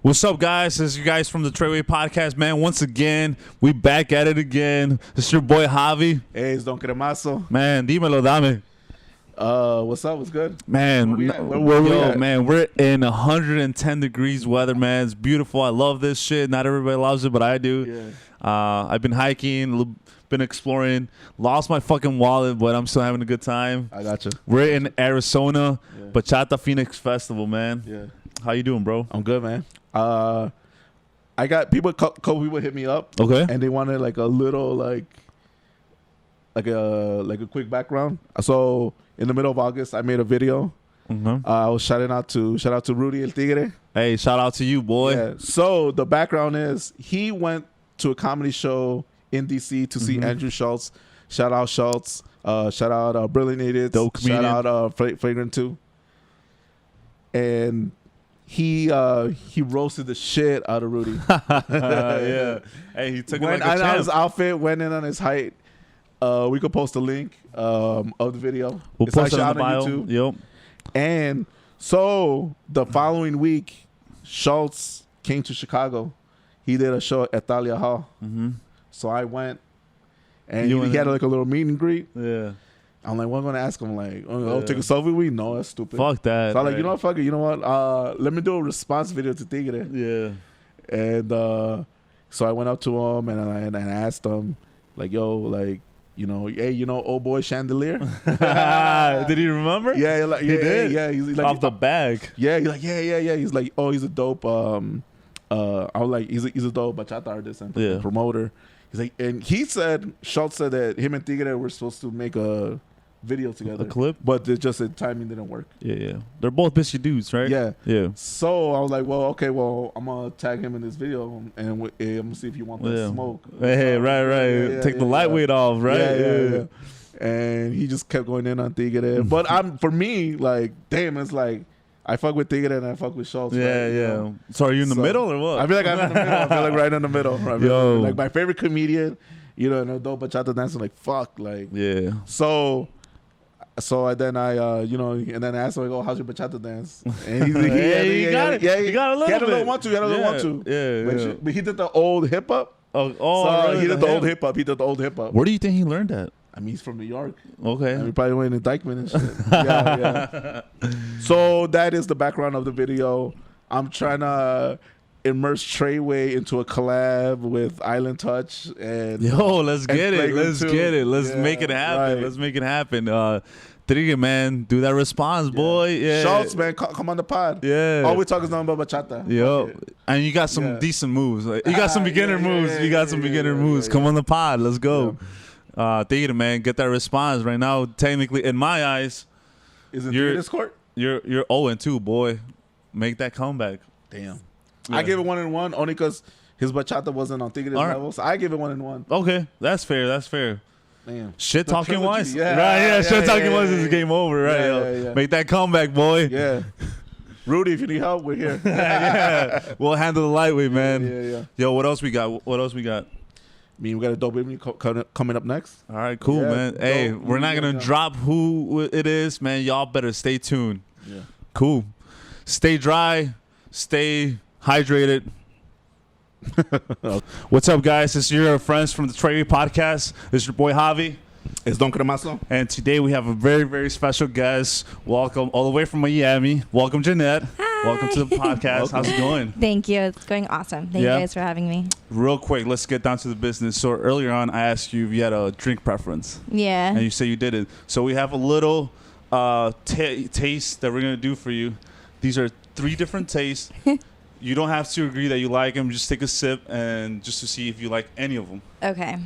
What's up, guys? This is you guys from the Treyguey podcast, man. Once again, we back at it again. This is your boy Javi. Hey, it's Don Cremazo. Man, dímelo, dame. What's up? What's good? Man, Where we're in 110 degrees weather, man. It's beautiful. I love this shit. Not everybody loves it, but I do. Yeah. I've been hiking, been exploring. Lost my fucking wallet, but I'm still having a good time. I gotcha. We're in Arizona, Bachata Phoenix Festival, man. Yeah. How you doing, bro? I'm good, man. I got people. Couple people hit me up. Okay. And they wanted like a little like a quick background. So in the middle of August, I made a video. Mm-hmm. I was shout out to Rudy El Tigre. Hey, shout out to you, boy. Yeah. So the background is he went to a comedy show in DC to see Andrew Schultz. Shout out Schultz. Shout out Brilliant Idiots. Dope comedian. Shout out Flagrant 2. And he roasted the shit out of Rudy. Yeah. Hey, he took it like a champ. On his outfit, went in on his height. We could post a link of the video. We'll post it out on the bio. YouTube. Yep. And so the following week, Schultz came to Chicago. He did a show at Thalia Hall. Mm-hmm. So I went, and he had like a little meet and greet. Yeah. I'm like, what am I gonna ask him? Like, oh, take a selfie with me? No, that's stupid. Fuck that. So I'm like, you know what? Fuck it. You know what? Let me do a response video to Tigre. Yeah. And so I went up to him and I asked him, like, yo, like, you know, hey, you know, old boy Chandelier. Did he remember? Yeah, like, he did. Yeah, he's like off the bag. Yeah, he's like, yeah. He's like, oh, he's a dope. I was like, he's a dope bachata artist and promoter. He's like, and he said, Schultz said that him and Tigre were supposed to make a video together, a clip, but the timing didn't work. Yeah. They're both busy dudes, right? Yeah. So I was like, well, okay, well, I'm gonna tag him in this video, and I'm gonna see if you want that smoke. Hey, right. Take the lightweight off, right? Yeah. And he just kept going in on Tigre. But for me, like, damn, it's like I fuck with Tigre and I fuck with Schultz. Yeah, right? yeah. You know? So are you in the middle or what? I feel like I'm in the middle. I feel like right in the middle. Right? Yo. Like my favorite comedian, you know, and a dope bachata dancer. Like fuck, like yeah. So then I, you know, and then I asked him, like, oh, how's your bachata dance? And he got it. Yeah, he got a little bit. He had a little want to. He had a little want to. Yeah. But he did the old hip hop. Oh, so really? He did the old hip hop. He did the old hip hop. Where do you think he learned that? I mean, he's from New York. Okay. And he probably went in Dykeman and shit. Yeah. So that is the background of the video. I'm trying to immerse Treyguey into a collab with Island Touch and let's get it. Let's make it happen. Right. Let's make it happen. Treyguey, man, do that response, boy. Yeah. Schultz, man, come on the pod. Yeah. All we talk is nothing about bachata. Yo. And you got some decent moves. Like, you got some beginner moves. You got some beginner moves. Come on the pod. Let's go. Treyguey, man, get that response right now. Technically, in my eyes, is it this court? You're 0-2, boy. Make that comeback. Damn. Yeah. I gave it 1-1 only because his bachata wasn't on Tigre's level. So I give it 1-1. Okay, that's fair. Damn. Shit talking wise. Yeah. Shit talking wise is game over, right? Yeah. Make that comeback, boy. Yeah. Rudy, if you need help, we're here. We'll handle the lightweight, man. Yeah. Yo, what else we got? I mean, we got a dope baby coming up next. All right, cool, man. Hey, we're not going to drop who it is, man. Y'all better stay tuned. Yeah. Cool. Stay dry. Stay hydrated. What's up, guys? This is your friends from the Treyguey podcast. This is your boy Javi. It's Don Cremazo. And today we have a very, very special guest. Welcome all the way from Miami. Welcome, Jeannette. Hi. Welcome to the podcast. How's it going? Thank you. It's going awesome. Thank you guys for having me. Real quick, let's get down to the business. So earlier on, I asked you if you had a drink preference. Yeah. And you say you didn't. So we have a little taste that we're going to do for you. These are 3 different tastes. You don't have to agree that you like them. Just take a sip and just to see if you like any of them. Okay.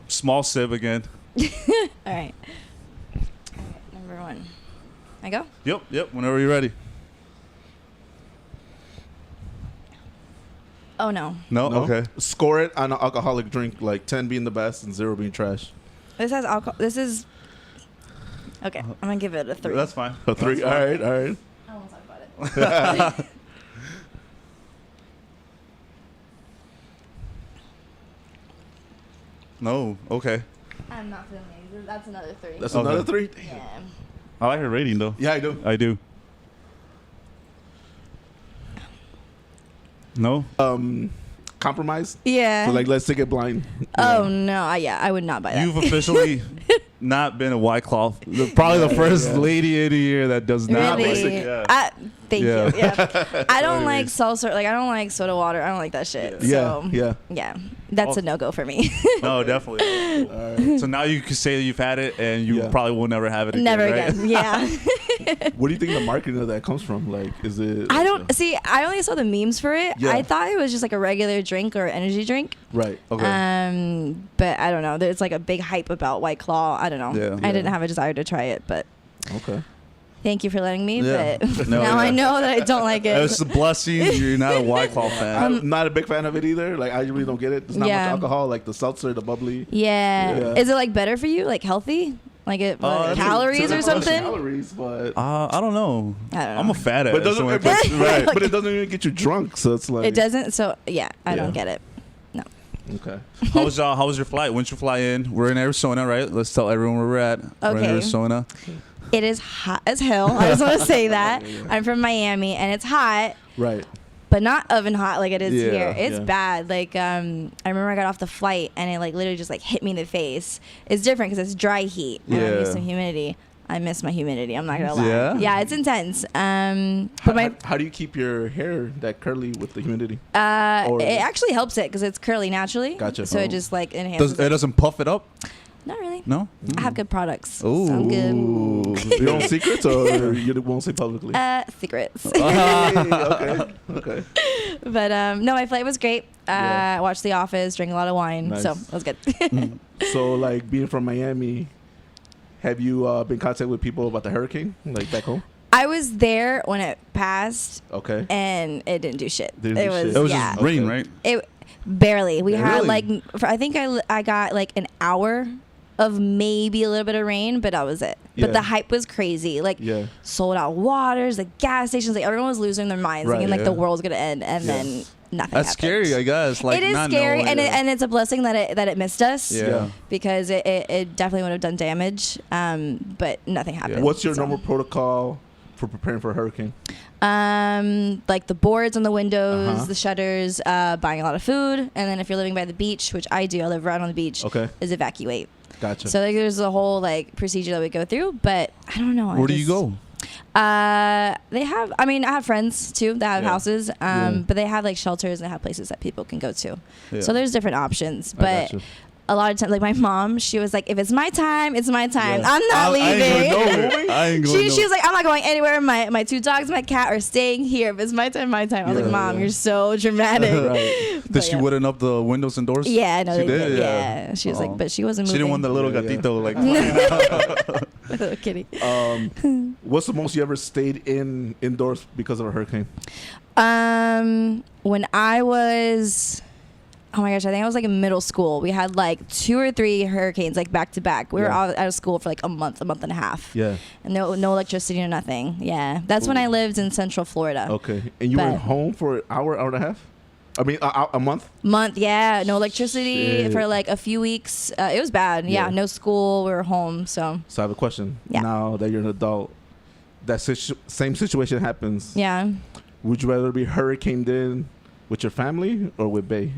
Small sip again. All right. Number 1. I go? Yep. Whenever you're ready. Oh, no. No? Okay. Score it on an alcoholic drink, like 10 being the best and 0 being trash. This has alcohol. This is... Okay. I'm going to give it a 3. That's fine. A 3? All right. I won't talk about it. No. Okay. I'm not feeling it. That's another 3. That's another 3? Yeah. I like her rating, though. Yeah, I do. No. Compromise. Yeah. So like, let's take it blind. Oh no, I would not buy that. You've officially not been a White Claw. Probably the first lady in here that does not really? like it. Thank Yeah. you. Yeah. I don't like Anyways. seltzer. Like I don't like soda water. I don't like that shit. Yeah. So, Yeah. yeah. That's a no go for me. No, definitely. All right. So now you can say that you've had it, and you Yeah. probably will never have it again. Never right? again. Yeah. What do you think the marketing of that comes from? Like, is it? I don't see. I only saw the memes for it. Yeah. I thought it was just like a regular drink or energy drink. Right. Okay. But I don't know. There's like a big hype about White Claw. I don't know. Yeah. I didn't have a desire to try it, but Okay. thank you for letting me. Yeah. But No, now yeah. I know that I don't like it. It's a blessing. You're not a White Claw fan. I'm not a big fan of it either. Like, I really don't get it. There's not Yeah. much alcohol. Like the seltzer, the bubbly. Yeah. Yeah. Is it like better for you? Like healthy? Like it That's a- calories It's or not something? Calories, but. I don't know. I don't know. I'm a fat ass. But it doesn't, so but, right, Like- but it doesn't even get you drunk, so it's like It doesn't. So yeah, I Yeah. don't get it. Okay. how was your flight? When did you fly in? We're in Arizona, right? Let's tell everyone where we're at. We're in Okay. Arizona. It is hot as hell. I just want to say that. Yeah. I'm from Miami and it's hot, Right. but not oven hot like it is Yeah, here. It's yeah. bad. Like I remember I got off the flight and it like literally just like hit me in the face. It's different because it's dry heat. And I'm Yeah. used to humidity. I miss my humidity. I'm not gonna lie. Yeah? Yeah, it's intense. But my How do you keep your hair that curly with the humidity? Or- it actually helps it because it's curly naturally. Gotcha. So Oh. it just like enhances. It doesn't puff it up? Not really. No? I have good products. Ooh. So I'm good. Ooh. Your own secrets, or you won't say publicly? Secrets. Okay. Okay. But no, my flight was great. Yeah. I watched The Office, drank a lot of wine, Nice. so it was good. So, like, being from Miami, have you been in contact with people about the hurricane, like back home? I was there when it passed, Okay. and it didn't do shit. Didn't it do was shit. It was yeah. just rain, Okay. right? It barely. We had Really? like I think I got like an hour of maybe a little bit of rain, but that was it. But Yeah. the hype was crazy. Like Yeah. sold out waters, like gas stations, like everyone was losing their minds, Right, thinking like yeah. the world's gonna end, and Yeah. then nothing. That's happened. scary, I guess. Like, it is not scary, knowing. and it's a blessing that it missed us. Yeah. Because it definitely would have done damage, but nothing happened. What's your so. normal protocol for preparing for a hurricane? Like the boards on the windows, Uh-huh. the shutters, buying a lot of food, and then if you're living by the beach, which I do, I live right on the beach, Okay. is evacuate. Gotcha. So like, there's a whole like procedure that we go through, but I don't know. Where do you go? They have. I mean, I have friends too that have Yeah. houses, Yeah. but they have like shelters and they have places that people can go to. Yeah. So there's different options, I but. gotcha. A lot of times, like my mom, she was like, "If it's my time, it's my time. Yeah. I'm not I ain't leaving." going nowhere. I ain't going She was like, "I'm not going anywhere. My two dogs, my cat are staying here. If it's my time, my time." I was Yeah, like, "Mom, yeah. you're so dramatic." Right. Did she yeah. wooden up the windows and doors? Yeah, no, She they did. did? Yeah. She was Oh. like, but she wasn't She moving. didn't want the little Yeah, yeah. gatito, like, little kitty. What's the most you ever stayed indoors because of a hurricane? When I was, oh my gosh, I think I was like in middle school. We had like 2 or 3 hurricanes like back to back. We were Yeah. out of school for like a month and a half. Yeah. And no electricity or nothing. Yeah, that's when I lived in Central Florida. Okay. And you were But- home for an hour and a half? I mean, a month? Month, yeah, no electricity Shit. for like a few weeks. It was bad. Yeah, Yeah. no school. We were home, so So I have a question. Yeah. Now that you're an adult, that same situation happens. yeah. Would you rather be hurricaned in with your family or with Bay?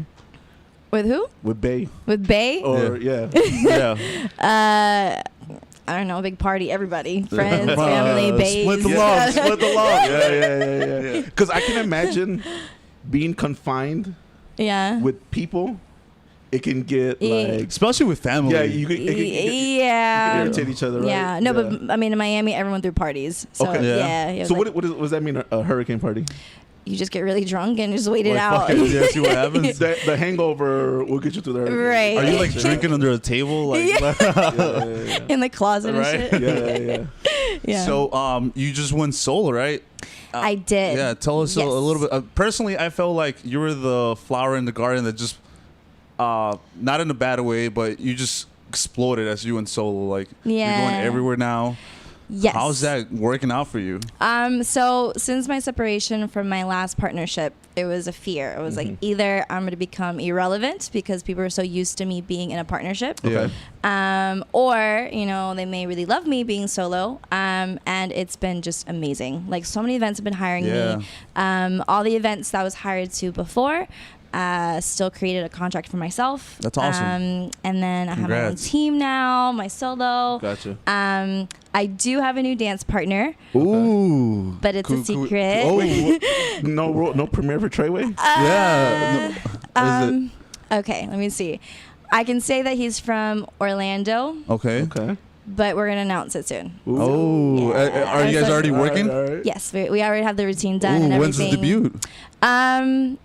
With who? With Bay. With Bay? Or, yeah. yeah. I don't know, big party, everybody, friends, family, bays. Split the love. Split the love. Yeah. Because I can imagine being confined Yeah. with people. It can get Yeah. like, Especially with family. yeah, you can Yeah. irritate each other, right? Yeah. No, but I mean, in Miami, everyone threw parties. So, Okay. Yeah. yeah. So what does that mean, a hurricane party? You just get really drunk and just wait it Like, out. fuck it, yeah, see what happens. The hangover will get you through the hurricane. Right. Are you like drinking under a table? Like, Yeah. In the closet Right. and shit. Yeah. Yeah. So, you just went solo, right? I did. Yeah, tell us a Yes. little bit. Personally, I felt like you were the flower in the garden that just, not in a bad way, but you just exploded as you went solo. Like, you're Yeah. going everywhere now. Yes. How's that working out for you? So since my separation from my last partnership, there was a fear. It was like either I'm going to become irrelevant because people are so used to me being in a partnership, or they may really love me being solo. And it's been just amazing. Like so many events have been hiring me. All the events that I was hired to before. Still created a contract for myself. That's awesome. And then I have my own team now, my solo. Gotcha. I do have a new dance partner. Ooh. But it's a secret. No premiere for Treyguey? Okay, let me see. I can say that he's from Orlando. Okay. But we're gonna announce it soon. Oh, are you guys already working? All right. Yes, we already have the routine done and when's everything. the debut?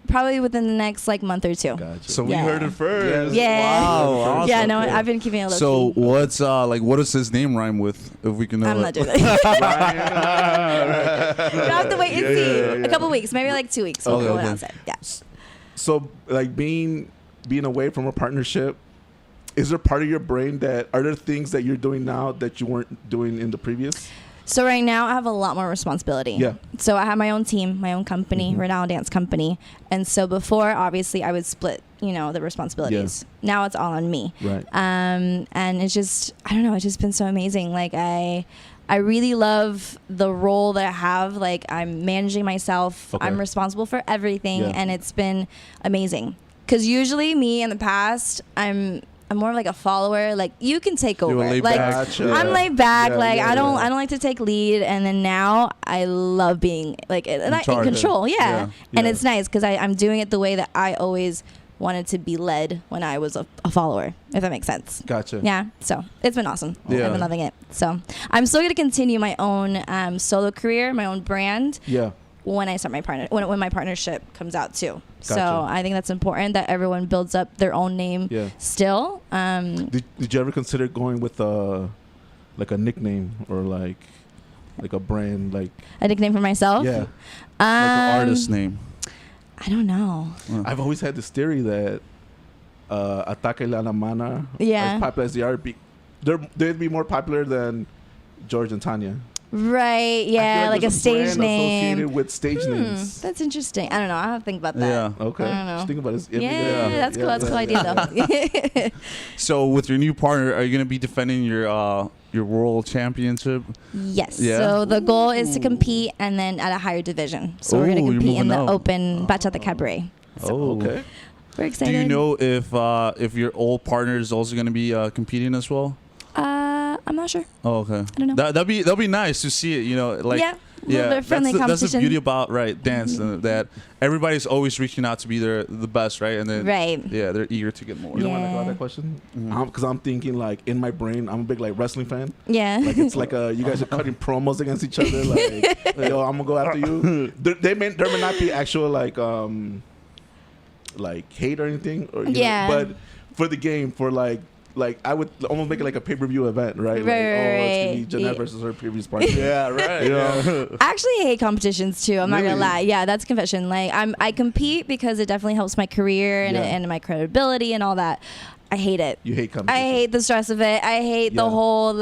Probably within the next month or two. Gotcha. So we heard it first. Yeah. Wow. Awesome. Yeah. No, I've been keeping it low So key. what's what does his name rhyme with? If we can know. I'm not doing that. You'll have to wait and see. A couple weeks, maybe like 2 weeks. We'll announce it. Yeah. So like being away from a partnership, is there part of your brain that are there things that you're doing now that you weren't doing in the previous? So right now I have a lot more responsibility. Yeah. So I have my own team, my own company, Renown Dance Company. And so before, obviously, I would split, the responsibilities. Yeah. Now it's all on me. Right. And it's just, I don't know, it's just been so amazing. Like I really love the role that I have. Like I'm managing myself. Okay. I'm responsible for everything. And it's been amazing. Because usually me in the past, I'm more like a follower. Like you can take over. Like Gotcha. I'm laid back. Yeah, like I don't like to take lead. And then now I love being like in control. Yeah. And it's nice because I'm doing it the way that I always wanted to be led when I was a follower. If that makes sense. Gotcha. Yeah. So it's been awesome. Yeah. I've been loving it. So I'm still gonna continue my own solo career, my own brand. Yeah. When I start my partner, when my partnership comes out too. Gotcha. So I think that's important that everyone builds up their own name. Yeah. Still. Did you ever consider going with a nickname or like a brand like a nickname for myself? Yeah. Like an artist name. I don't know. I've always had this theory that Ataque La Mana, Yeah. as popular as they are, they'd be more popular than George and Tanya. Right, yeah, like a there's stage brand name. associated with stage names. That's interesting. I don't know. I have to think about that. Yeah. Okay. I don't know. Just think about it. Yeah, that's cool. That's a cool idea, though. So with your new partner, are you gonna be defending your world championship? Yes. Yeah? So the goal is to compete and then at a higher division. So we're going to you're compete in the moving up. open Bachata Cabaret. So Okay. we're excited. Do you know if your old partner is also gonna be competing as well? I'm not sure. Oh, okay. I don't know. That'd be nice to see it. Like Yeah. A little bit of friendly that's competition. That's the beauty about dance that everybody's always reaching out to be the best, right? And then they're eager to get more. You know why I got that question? Because I'm thinking like in my brain, I'm a big like wrestling fan. Yeah. Like it's like you guys are cutting promos against each other. Like yo, I'm gonna go after you. There may not be actual like hate or anything, or but for the game, for like I would almost make it like a pay-per-view event, right? It's gonna be Jeannette versus her previous partner. Yeah, right. You know? I actually hate competitions too. I'm not gonna lie. Yeah, that's confession. Like I compete because it definitely helps my career and my credibility and all that. I hate it. You hate competition. I hate the stress of it. I hate the whole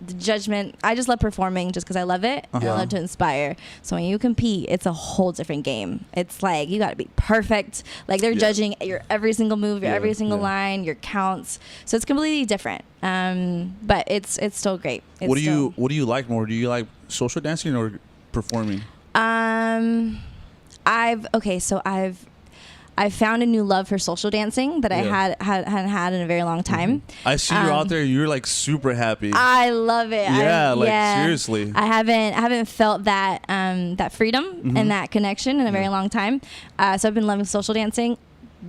the judgment. I just love performing just because I love it and I love to inspire. So when you compete, it's a whole different game. It's like you got to be perfect. Like they're judging your every single move, your every single line, your counts. So it's completely different. But it's still great. What do you like more? Do you like social dancing or performing? I've found a new love for social dancing that I hadn't had in a very long time. I see you out there. You're like super happy. I love it. Seriously. I haven't felt that that freedom and that connection in a very long time. So I've been loving social dancing,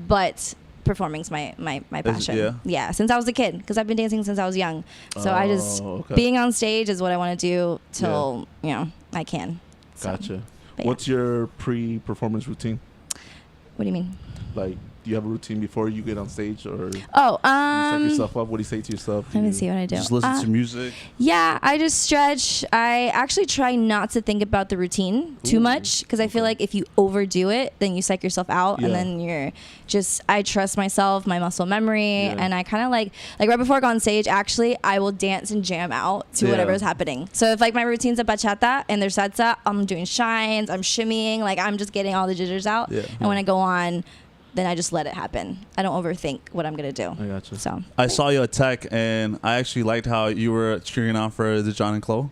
but performing's my passion. Yeah, since I was a kid, because I've been dancing since I was young. So I just being on stage is what I want to do till I can. So, gotcha. What's your pre-performance routine? What do you mean? Like, do you have a routine before you get on stage, or you Oh, set yourself up? What do you say to yourself? let me see what I do. Just listen to music. Yeah, I just stretch. I actually try not to think about the routine too much because I feel like if you overdo it, then you psych yourself out, and then you're just. I trust myself, my muscle memory, and I kind of like right before I go on stage. Actually, I will dance and jam out to whatever is happening. So if like my routine's a bachata and there's salsa, I'm doing shines, I'm shimmying, like I'm just getting all the jitters out. Yeah. And when I go on, then I just let it happen. I don't overthink what I'm gonna do. I gotcha. So I saw you at Tech, and I actually liked how you were cheering on for the John and Chloe.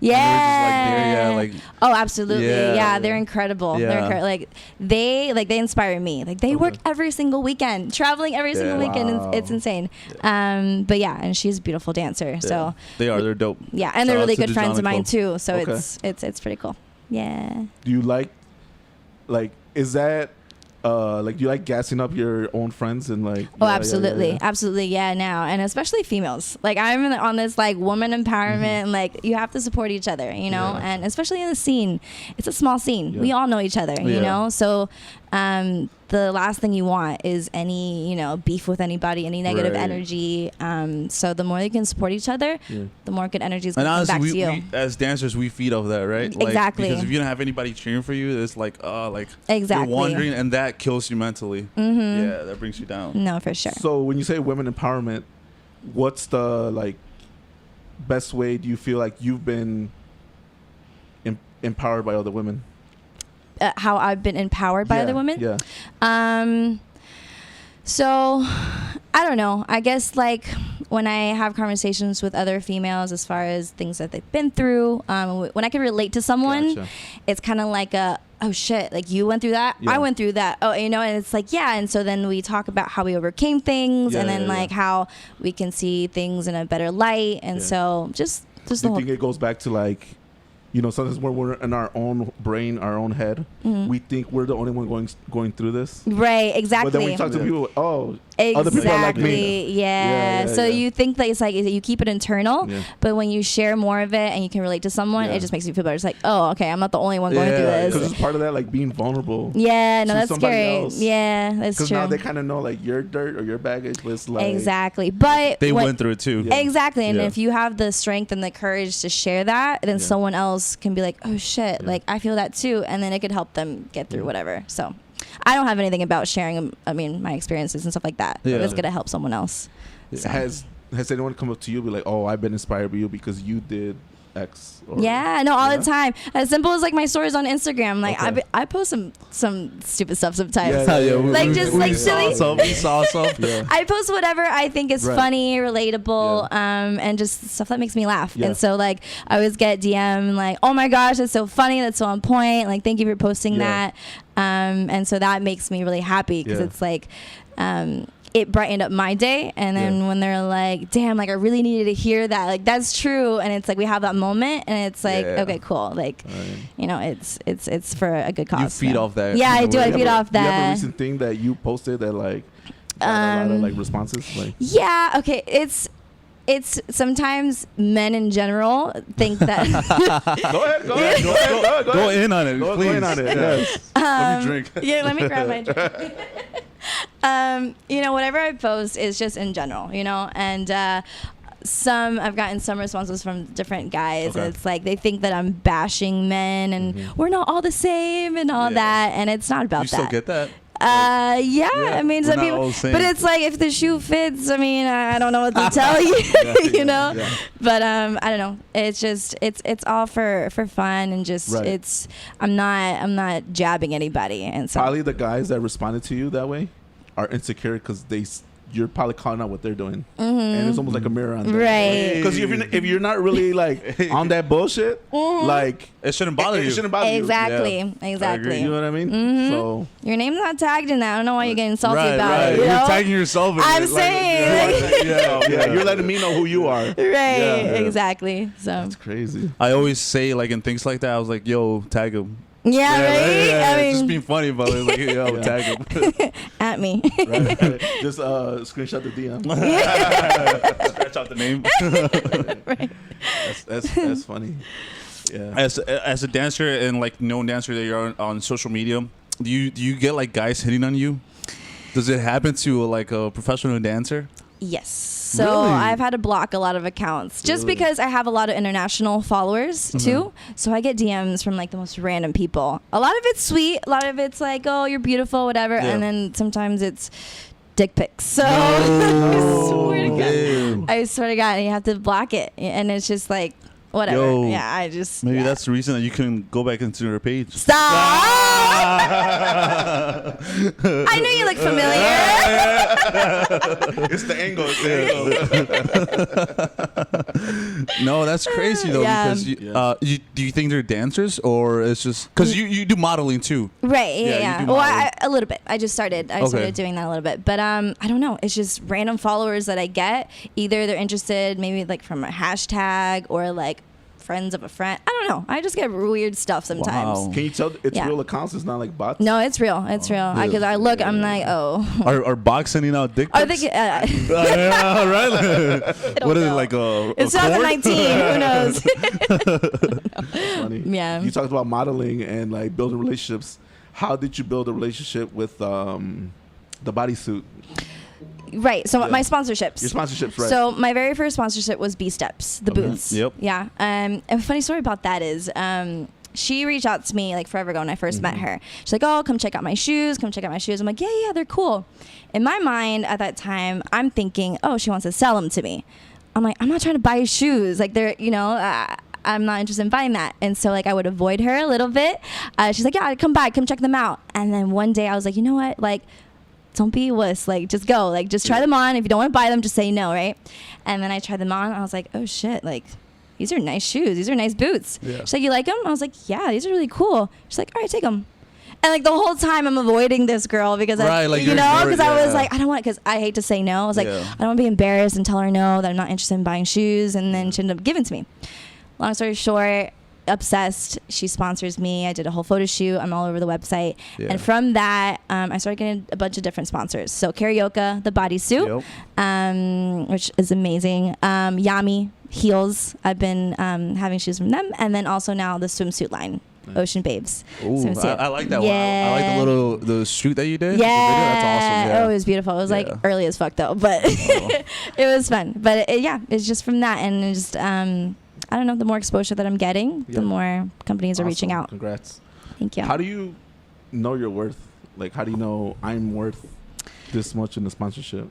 Yeah. And you were just like there, oh, absolutely. Yeah. Yeah, they're incredible. Yeah. They're they inspire me. Like they work every single weekend, traveling every single weekend. Wow. It's insane. But yeah, and she's a beautiful dancer. So they're dope. yeah, and Shout they're really out to good the friends John of and mine Chloe. too. So it's pretty cool. Yeah. Do you like is that do you like gassing up your own friends and like? Oh, absolutely. Absolutely. Yeah, now. And especially females. Like I'm on this like woman empowerment and like you have to support each other, you know, and especially in the scene, it's a small scene. We all know each other, you know? So, the last thing you want is any, beef with anybody, any negative energy. So the more you can support each other, the more good energy is going to come back to you. We, as dancers, we feed off that, right? Exactly. Because if you don't have anybody cheering for you, it's like, exactly. you're wandering, and that kills you mentally. Mm-hmm. Yeah, that brings you down. No, for sure. So when you say women empowerment, what's the best way do you feel like you've been empowered by other women? How I've been empowered by other women? Yeah. So I don't know. I guess when I have conversations with other females as far as things that they've been through, when I can relate to someone, it's kind of like oh shit, like you went through that, I went through that. Oh, and it's like, yeah. And so then we talk about how we overcame things and then how we can see things in a better light. And so just do you think it goes back to sometimes when we're in our own brain, our own head, we think we're the only one going through this. Right, exactly. But then when you talk to people, exactly. other people are like me. Yeah. So you think that it's like you keep it internal, but when you share more of it and you can relate to someone, it just makes you feel better. It's like, oh, okay, I'm not the only one going through this. Because it's part of that, being vulnerable. Yeah, no, that's scary. Else. Yeah, that's true. Because now they kind of know your dirt or your baggage, but it's exactly. But they went through it too. Yeah. Exactly, and if you have the strength and the courage to share that, then someone else can be like, oh shit, I feel that too, and then it could help them get through whatever. So I don't have anything about sharing my experiences and stuff like that. Yeah. It's gonna help someone else. So. Has anyone come up to you and be like, oh, I've been inspired by you because you did X? All the time. As simple as my stories on Instagram. I post some stupid stuff sometimes. Silly. We saw some. I post whatever I think is funny, relatable, and just stuff that makes me laugh. And so I always get DM oh my gosh, that's so funny, that's so on point. Thank you for posting that. And so that makes me really happy because it's it brightened up my day. And then when they're like, damn, I really needed to hear that, that's true. And it's we have that moment and it's okay, cool. It's for a good cause. You feed off that. Yeah, I do. I feed off that. You have a recent thing that you posted that got a lot of responses? Yeah, okay. It's sometimes men in general think that. Go ahead. Go in on it, please. Go in on it. Yes. Let me drink. Yeah, let me grab my drink. Whatever I post is just in general, and I've gotten some responses from different guys. Okay. It's they think that I'm bashing men and we're not all the same and all that, and it's not about that. You still get that? I mean, some people, but it's if the shoe fits, I don't know what to tell you, but I don't know. It's just, it's all for fun and just, I'm not jabbing anybody. And so probably the guys that responded to you that way are insecure because you're probably calling out what they're doing, and it's almost like a mirror on them. Right. Because if you're not really on that bullshit, it shouldn't bother you. It shouldn't bother you. Exactly. You know what I mean? So your name's not tagged in that. I don't know why you're getting salty about it. You're tagging yourself in I'm saying. You're letting me know who you are. Right. Exactly. So that's crazy. I always say in things like that, I was like, yo, tag him. Yeah, right? I mean, just being funny, but yo, tag him. At me. Right. Just screenshot the DM. Scratch out the name. Right. That's funny. Yeah. As a dancer and known dancer that you're on social media, do you get guys hitting on you? Does it happen to like a professional dancer? Yes. So Really? I've had to block a lot of accounts just because I have a lot of international followers too. So I get DMs from like the most random people. A lot of it's sweet. A lot of it's like, oh, you're beautiful, whatever. Yeah. And then sometimes it's dick pics. So I swear to God, you have to block it. And it's just like, whatever. Yo, yeah, I just. Maybe yeah. that's the reason that you couldn't go back into her page. Stop! I knew you looked familiar. It's the angle. No, that's crazy though. Yeah. Because do you think they're dancers or it's just because you do modeling too? Right. Yeah, Yeah. you do Well, modeling. a little bit. I just started. I started doing that a little bit, but I don't know. It's just random followers that I get. Either they're interested, maybe like from a hashtag or like friends of a friend. I don't know. I just get weird stuff sometimes. Wow. Can you tell it's Yeah. real accounts? It's not like bots. No, it's real. It's real. Because I look, I'm like, oh. Are box sending out dick Are pics? they? Yeah, right. What is it know. like a? It's cord? 2019. Who knows? Funny. Yeah. You talked about modeling and like building relationships. How did you build a relationship with the bodysuit? Right. So Yeah. my sponsorships. Your sponsorships, right? So my very first sponsorship was B Steps, the boots. Yep. Yeah. And a funny story about that is she reached out to me like forever ago when I first met her. She's like, oh, come check out my shoes. Come check out my shoes. I'm like, yeah, they're cool. In my mind at that time, I'm thinking, oh, she wants to sell them to me. I'm like, I'm not trying to buy shoes. Like they're, I'm not interested in buying that. And so like I would avoid her a little bit. She's like, yeah, come check them out. And then one day I was like, you know what? Like, don't be a wuss. Like, just go. Like, just try them on. If you don't want to buy them, just say no, right? And then I tried them on. I was like, oh, shit. Like, these are nice shoes. These are nice boots. Yeah. She's like, you like them? I was like, yeah, these are really cool. She's like, all right, take them. And, like, the whole time I'm avoiding this girl because, Right, like because I was yeah. like, I don't want, because I hate to say no. I was like, Yeah. I don't want to be embarrassed and tell her no, that I'm not interested in buying shoes. And then she ended up giving to me. Long story short, obsessed. She sponsors me. I did a whole photo shoot. I'm all over the website. Yeah. And from that, I started getting a bunch of different sponsors. So Karaoke, the bodysuit, which is amazing. Yami heels. I've been having shoes from them. And then also now the swimsuit line. Ocean Babes. Ooh, swimsuit. I like that Yeah. one. I like the shoot that you did. Yeah. The video. That's awesome. Yeah. Oh, it was beautiful. It was like Yeah. early as fuck though, but it was fun. But it's just from that and it just I don't know, the more exposure that I'm getting, Yeah. the more companies are reaching Awesome. out. Congrats. Thank you. How do you know your worth? Like, how do you know I'm worth this much in the sponsorship?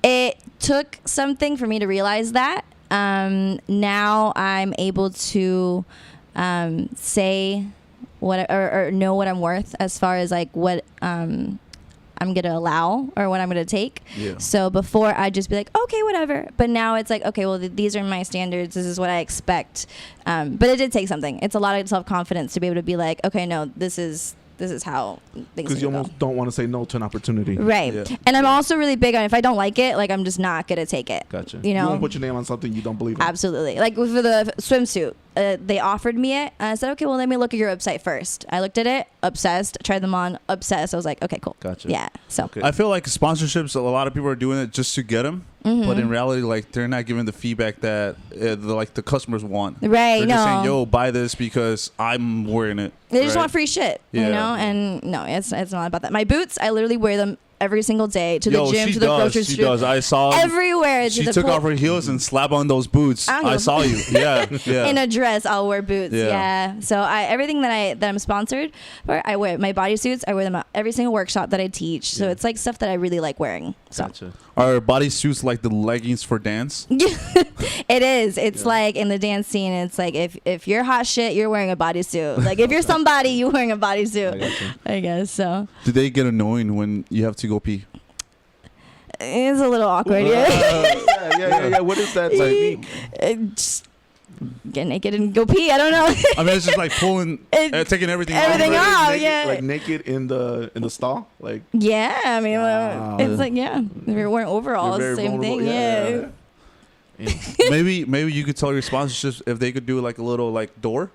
It took something for me to realize that. Now I'm able to say what or know what I'm worth as far as like what I'm going to allow or what I'm going to take. Yeah. So before I'd just be like, okay, whatever. But now it's like, okay, well, these are my standards. This is what I expect. But it did take something. It's a lot of self-confidence to be able to be like, okay, no, this is how things Because you almost don't want to say no to an opportunity. Right. Yeah. And I'm also really big on if I don't like it, like I'm just not going to take it. Gotcha. You know? won't put your name on something you don't believe in. Absolutely. Like for the swimsuit, they offered me it. And I said, okay, well, let me look at your website first. I looked at it, obsessed, tried them on, obsessed. I was like, okay, cool. Gotcha. Yeah. So. Okay. I feel like sponsorships, a lot of people are doing it just to get them. Mm-hmm. But in reality, like they're not giving the feedback that the customers want. Right, They're just no. saying, "Yo, buy this because I'm wearing it." They just right? want free shit, Yeah. you know? And no, it's not about that. My boots, I literally wear them every single day to the Yo, gym, she to the grocery She store. does. I saw. Everywhere. She to the took pool. off her heels and slapped on those boots. I don't I give a- saw you. Yeah, yeah. In a dress, I'll wear boots. Yeah. Yeah. So everything that I'm sponsored for, I wear. My bodysuits, I wear them at every single workshop that I teach. So Yeah. it's like stuff that I really like wearing. So Gotcha. Are bodysuits like the leggings for dance? it is. It's Yeah. like in the dance scene, it's like if you're hot shit, you're wearing a bodysuit. Like if you're somebody, you're wearing a I bodysuit. gotcha. I guess so. Do they get annoying when you have to go pee? It's a little awkward. Yeah. What is that technique? Just get naked and go pee. I don't know. I mean, it's just like pulling, taking everything Everything off. off. Naked, yeah. Like naked in the stall? Like, Yeah, I mean, Wow. it's like, yeah, if you're wearing overalls, you're very same vulnerable. thing. Yeah. Yeah. Maybe you could tell your sponsorships if they could do like a little like door.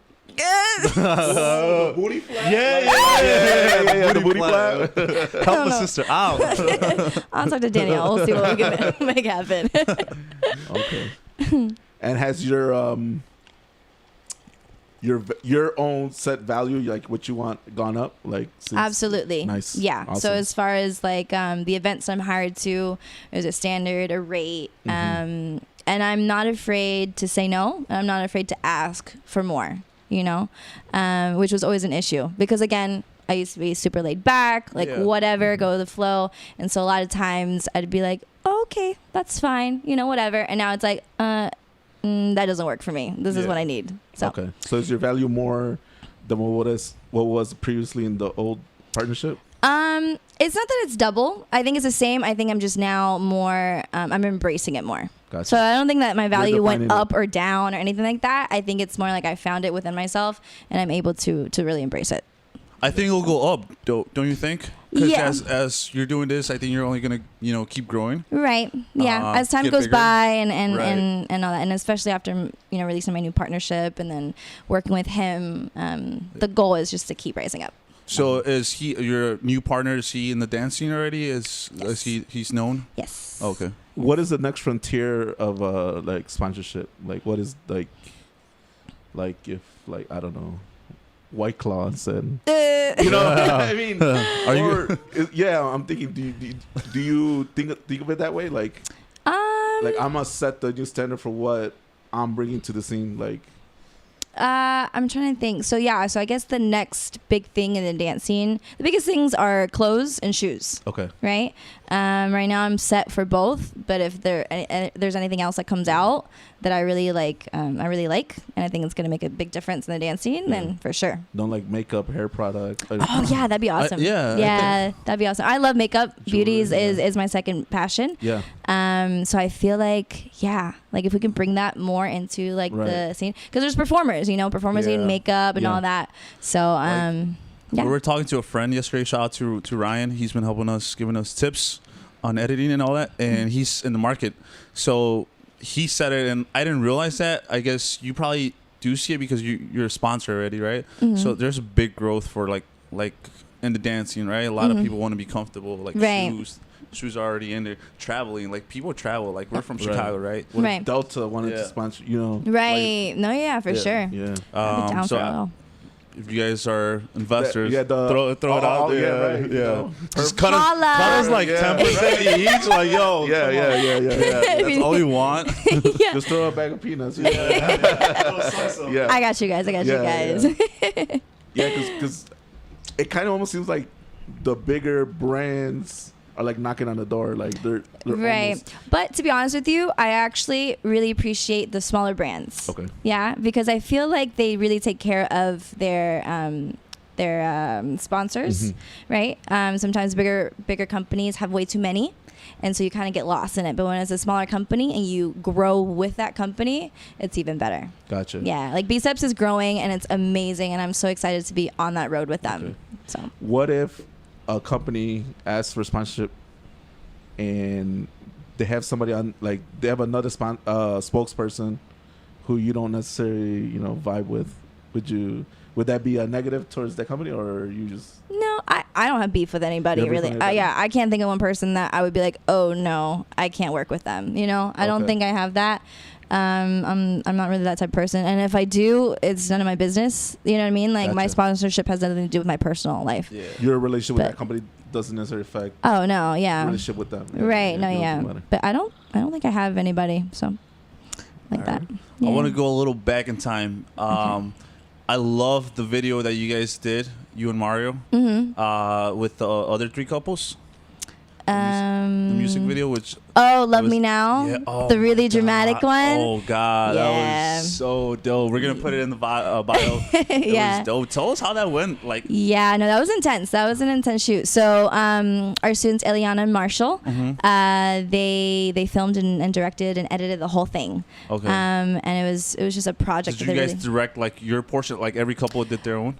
Booty flap? Yeah. The booty flap. Help a sister out. I'll talk to Danielle. We'll see what we can make happen. Okay. And has your your own set value, like what you want, gone up? Like absolutely. Nice. Yeah. Awesome. So as far as like the events I'm hired to, there's a standard, a rate, and I'm not afraid to say no. I'm not afraid to ask for more. You know, which was always an issue because again, I used to be super laid back, like whatever, go with the flow, and so a lot of times I'd be like, oh, okay, that's fine, you know, whatever, and now it's like, that doesn't work for me. This is what I need. So okay, so is your value more than what was previously in the old partnership? It's not that it's double. I think it's the same. I think I'm just now more. I'm embracing it more. Gotcha. So I don't think that my value went up or down or anything like that. I think it's more like I found it within myself and I'm able to really embrace it. I think it'll go up, don't you think? Because Yeah. as you're doing this, I think you're only gonna keep growing. Right. Yeah. As time get goes bigger. by and Right. all that, and especially after releasing my new partnership and then working with him, the goal is just to keep rising up. So is he your new partner? Is he in the dance scene already? Is he's known? Yes. Okay. What is the next frontier of like sponsorship? Like what is like if like I don't know, White Claw said, you know, I mean, I'm thinking, do you think of it that way? Like I'm gonna set the new standard for what I'm bringing to the scene. Like, I'm trying to think. So I guess the next big thing in the dance scene, the biggest things are clothes and shoes. okay, Right. Right now I'm set for both, but if there's anything else that comes out that I really like, and I think it's gonna make a big difference in the dance scene, then for sure. don't like makeup, hair product. Oh yeah, that'd be awesome. That'd be awesome. I love makeup. Beauties is my second passion. Yeah. So I feel like like if we can bring that more into like the scene, because there's performers need makeup and all that. So we were talking to a friend yesterday. Shout out to Ryan. He's been helping us, giving us tips on editing and all that, and he's in the market. So he said it, and I didn't realize that. I guess you probably do see it because you're a sponsor already, right? So there's a big growth for like in the dancing, right? A lot of people want to be comfortable, like shoes are already in there. Traveling, like people travel. Like we're from Chicago, right? Right. Delta wanted to sponsor, Right. Like, for sure. Yeah. I'd be down for it all. If you guys are investors, throw it out there. Right. Just cut us like 10% each. Like, yo, yeah. That's all we want. Just throw a bag of peanuts. Yeah. I got you guys. Yeah, because it kind of almost seems like the bigger brands are like knocking on the door, like they're right. Almost... But to be honest with you, I actually really appreciate the smaller brands. Okay. Yeah, because I feel like they really take care of their sponsors, right? Sometimes bigger companies have way too many, and so you kind of get lost in it. But when it's a smaller company and you grow with that company, it's even better. Gotcha. Yeah, like Biceps is growing and it's amazing, and I'm so excited to be on that road with them. Okay. So what if a company asks for sponsorship and they have somebody on, like they have another spokesperson who you don't necessarily vibe with? Would that be a negative towards that company, or you just... No, I don't have beef with anybody, really. I can't think of one person that I would be like, oh no, I can't work with them. I don't think I have that. I'm not really that type of person, and if I do, it's none of my business. You know what I mean? Like my sponsorship has nothing to do with my personal life. Yeah. Your relationship with that company doesn't necessarily affect. Oh no, yeah. Relationship with them. Right? No, yeah. But I don't think I have anybody like that. Yeah. I want to go a little back in time. I love the video that you guys did, you and Mario, with the other three couples. The music video, which Love Me Now, the really dramatic one. Oh God, that was so dope. We're gonna put it in the bio. It was dope. Tell us how that went. Like, that was intense. That was an intense shoot. So our students Eliana and Marshall, they filmed and directed and edited the whole thing. Okay. And it was just a project. Did you guys direct like your portion? Like every couple did their own?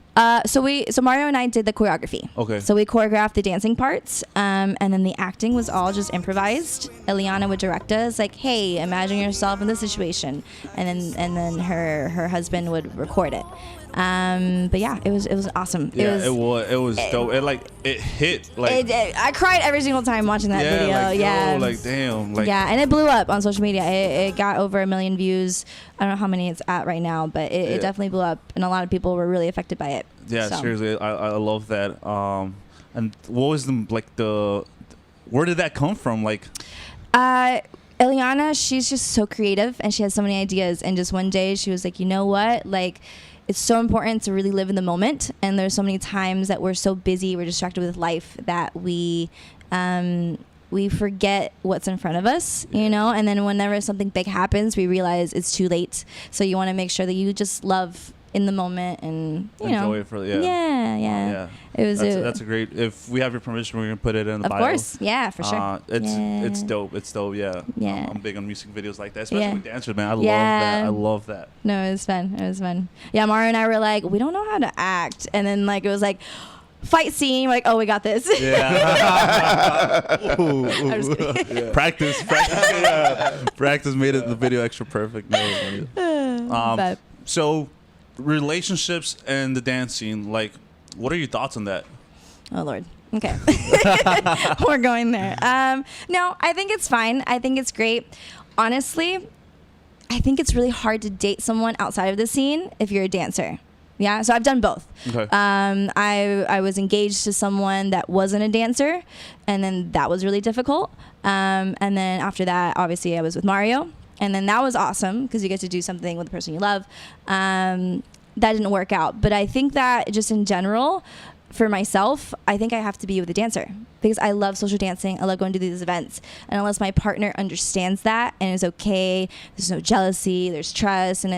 So Mario and I did the choreography. Okay. So we choreographed the dancing parts, and then the acting was all just improvised. Eliana would direct us, like, hey, imagine yourself in this situation, and then her husband would record it. But yeah, it was awesome. Yeah, it was dope. It hit like I cried every single time watching that video. Like, yeah, like damn, like yeah, and it blew up on social media. It got over 1 million views. I don't know how many it's at right now, but it definitely blew up, and a lot of people were really affected by it. Yeah, so. Seriously, I love that. And what was where did that come from? Like, Eliana, she's just so creative, and she has so many ideas. And just one day, she was like, you know what, like, it's so important to really live in the moment. And there's so many times that we're so busy, we're distracted with life, that we forget what's in front of us, you know? And then whenever something big happens, we realize it's too late. So you want to make sure that you just love in the moment and, you know. Enjoy it for, Yeah. It was that's a great, if we have your permission, we're going to put it in the bio. Of course. Yeah, for sure. It's dope. It's dope. Yeah. Yeah. I'm big on music videos like that, especially with dancers, man. I love that. No, it was fun. Yeah, Mario and I were like, we don't know how to act. And then like, it was like, fight scene. We're like, oh, we got this. Yeah. Yeah. Practice. Yeah. Practice made the video extra perfect. So relationships and the dance scene, like, what are your thoughts on that? Oh, Lord. Okay. We're going there. No, I think it's fine. I think it's great. Honestly, I think it's really hard to date someone outside of the scene if you're a dancer. Yeah, so I've done both. Okay. I was engaged to someone that wasn't a dancer, and then that was really difficult. And then after that, obviously, I was with Mario, and then that was awesome because you get to do something with the person you love. That didn't work out, but I think that just in general, for myself, I think I have to be with a dancer because I love social dancing. I love going to these events, and unless my partner understands that and is okay, there's no jealousy, there's trust, and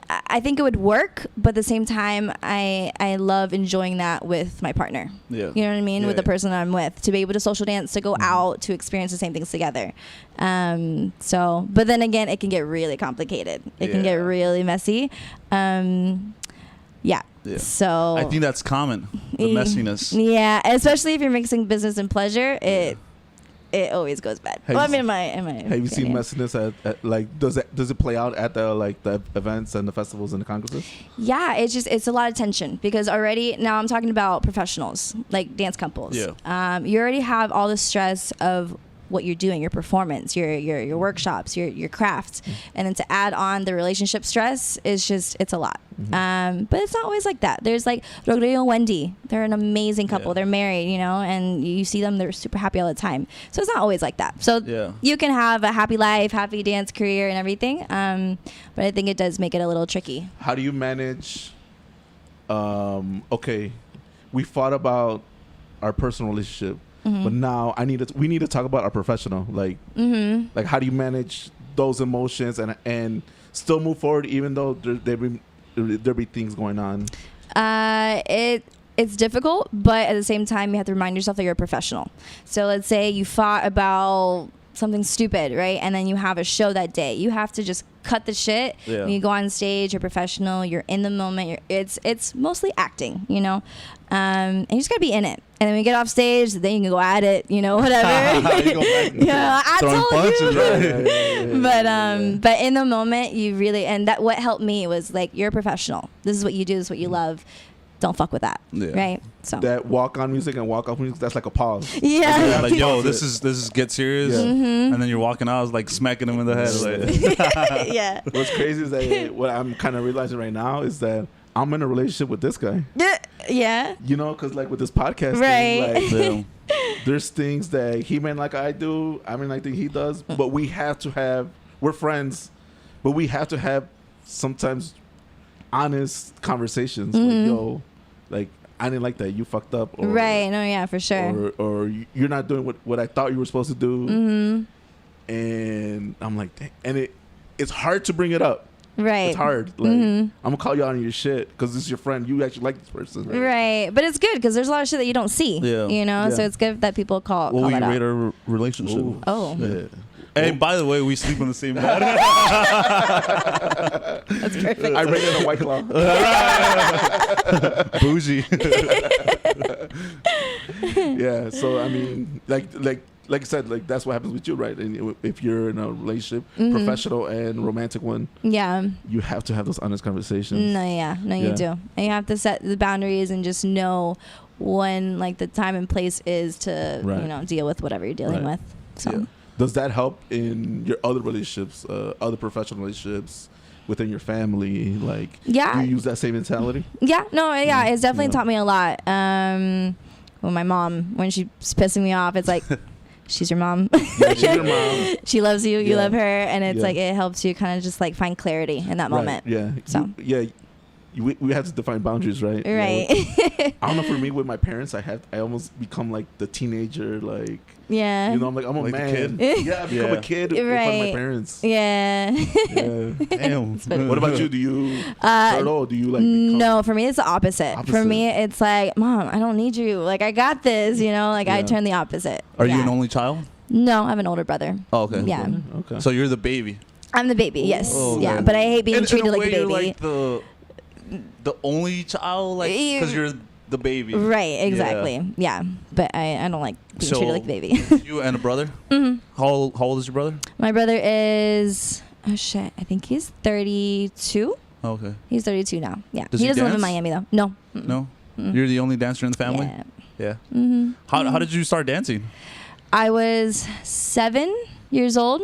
I think it would work, but at the same time, I love enjoying that with my partner. Yeah. You know what I mean? With the person that I'm with, to be able to social dance, to go out, to experience the same things together. But then again, it can get really complicated. It can get really messy. Yeah. So I think that's common, the messiness. Yeah, especially if you're mixing business and pleasure, it always goes bad. Have you seen messiness at like does it play out at the events and the festivals and the congresses? Yeah, it's a lot of tension because already now I'm talking about professionals like dance couples. Yeah. You already have all the stress of what you're doing, your performance, your workshops, your crafts, and then to add on the relationship stress it's a lot. But it's not always like that. There's like Rodrigo and Wendy. They're an amazing couple. They're married, you know, and you see them, they're super happy all the time. So it's not always like that. So you can have a happy life, happy dance career and everything. But I think it does make it a little tricky. How do you manage, okay, we fought about our personal relationship, but now we need to talk about our professional. Like, like how do you manage those emotions and still move forward even though there be things going on? It's difficult, but at the same time, you have to remind yourself that you're a professional. So let's say you fought about something stupid, right? And then you have a show that day. You have to just cut the shit. Yeah. When you go on stage, you're professional. You're in the moment. It's mostly acting, you know. And you just gotta be in it. And then when you get off stage, then you can go at it, you know, whatever. Yeah, I told you. Right. But in the moment, you really, and that what helped me was like, you're a professional. This is what you do. This is what you love. Don't fuck with that, right? So that walk on music and walk off music, that's like a pause. Yeah. Like, yo, this is get serious, and then you're walking out, like smacking him in the head. Like. Yeah. What's crazy is that what I'm kind of realizing right now is that I'm in a relationship with this guy. Yeah. You know, because like with this podcast, right? Thing, like, there's things that he may like I do, I mean like that he does, but we have to have. We're friends, but we have to have sometimes honest conversations. Like, yo, like I didn't like that. You fucked up. Or, right. No. Yeah. For sure. Or you're not doing what I thought you were supposed to do. And I'm like, dang. And it's hard to bring it up. Right. It's hard. Like I'm gonna call you out on your shit because this is your friend. You actually like this person. Right. But it's good because there's a lot of shit that you don't see. Yeah. You know. Yeah. So it's good that people call. What will you rate our relationship? Ooh. Oh. Yeah. Hey, by the way, we sleep on the same bed. That's perfect. I rated a White Claw. Bougie. Yeah. So I mean, like like I said, like that's what happens with you, right? And if you're in a relationship, Mm-hmm. professional and romantic one, Yeah. you have to have those honest conversations. No, you do. And you have to set the boundaries and just know when like the time and place is to, Right. you know, deal with whatever you're dealing Right. with. So. Yeah. Does that help in your other relationships, other professional relationships within your family? Like, Yeah. do you use that same mentality? Yeah, no, yeah, it's definitely Yeah. taught me a lot. Well, my mom, when she's pissing me off, it's like, she's your mom. Yeah, she's your mom. She loves you, you Yeah. love her, and it's Yeah. like it helps you kind of just like find clarity in that moment. Right. Yeah. So. We have to define boundaries, right? Right. I don't know. For me, with my parents, I almost become like the teenager, like Yeah. you know, I'm a Like the man. kid? Yeah, I become Yeah. a kid in front of my Right. parents. Yeah. Yeah. Damn. funny. What about you? Do you turtle? Do you like? Become, No, for me it's the opposite. For me it's like, Mom, I don't need you. Like I got this, you know. Like I Yeah. turn the opposite. Are you Yeah. an only child? No, I have an older brother. Oh, okay. Yeah. Okay. So you're the baby. I'm the baby. Yes. Oh, Yeah. okay. But I hate being In treated a like way, a baby. You're like the only child, like because you're the baby. Right, exactly. Yeah. But I don't like being treated like a baby. You and a brother? Mhm. How old is your brother? My brother is, oh shit, I think he's 32. Oh, okay. He's 32 now. Yeah. Does he he doesn't live in dance? Miami though. No. Mm-mm. No? Mm-mm. You're the only dancer in the family? Yeah. Yeah. Mm-hmm. How did you start dancing? I was 7 years old.